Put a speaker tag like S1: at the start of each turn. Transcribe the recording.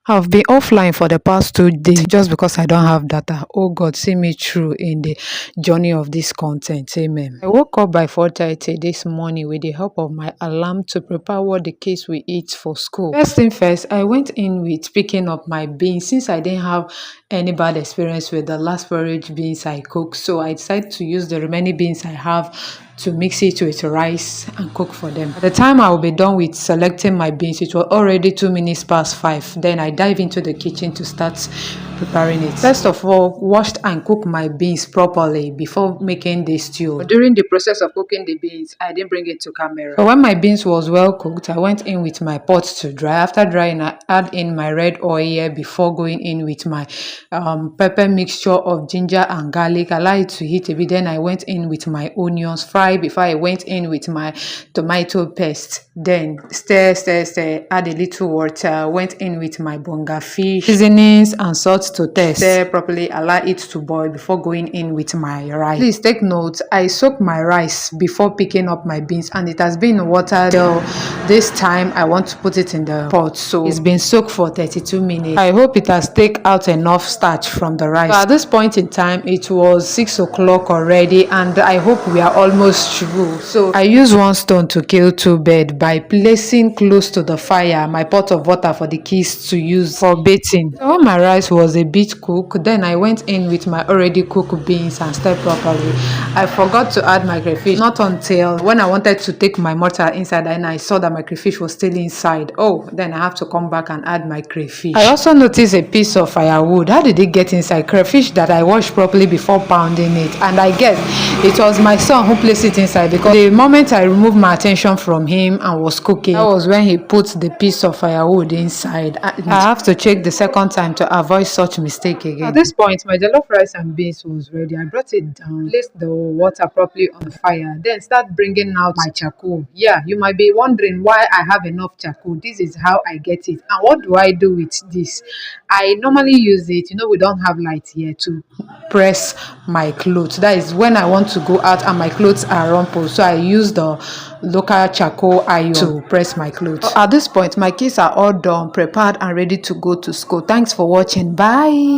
S1: I've been offline for the past 2 days just because I don't have data. Oh God, see me through in the journey of this content. Amen. I woke up by 4:30 this morning with the help of my alarm to prepare what the kids will eat for school. First thing first, I went in with picking up my beans since I didn't have any bad experience with the last porridge beans I cooked. So I decided to use the remaining beans I have to mix it with rice and cook for them. By the time I will be done with selecting my beans, it was already 2 minutes past 5. Then I dive into the kitchen to start preparing it. First of all, washed and cooked my beans properly before making the stew. But during the process of cooking the beans, I didn't bring it to camera. So when my beans was well cooked, I went in with my pot to dry. After drying, I add in my red oil before going in with my pepper mixture of ginger and garlic. I allow it to heat a bit. Then I went in with my onions fried before I went in with my tomato paste. Then stir, add a little water. Went in with my bonga fish, seasonings and salt to taste. Stir properly, allow it to boil before going in with my rice. Please take note, I soak my rice before picking up my beans and it has been in water till this time I want to put it in the pot. So it's been soaked for 32 minutes. I hope it has taken out enough starch from the rice. So at this point in time, it was 6 o'clock already and I hope we are almost through. So I use one stone to kill two birds by placing close to the fire my pot of water for the kids to use for bathing. So when my rice was a bit cooked, then I went in with my already cooked beans and stirred properly. I forgot to add my crayfish, not until when I wanted to take my mortar inside and I saw that my crayfish was still inside. Oh, then I have to come back and add my crayfish. I also noticed a piece of firewood. How did it get inside? Crayfish that I washed properly before pounding it, and I guess it was my son who placed it inside because the moment I removed my attention from him and was cooking, that was when he put the piece of firewood inside. I have to check the second time to avoid such mistake again. At this point, my jollof rice and beans was ready. I brought it down, placed the water properly on the fire, then start bringing out my charcoal. Yeah, you might be wondering why I have enough charcoal. This is how I get it. And what do I do with this? I normally use it, we don't have light here, to press my clothes. That is when I want to go out and my clothes are rumpled, so I use the local charcoal iron to press my clothes. So at this point, my kids are all done, prepared and ready to go to school. Thanks for watching. Bye.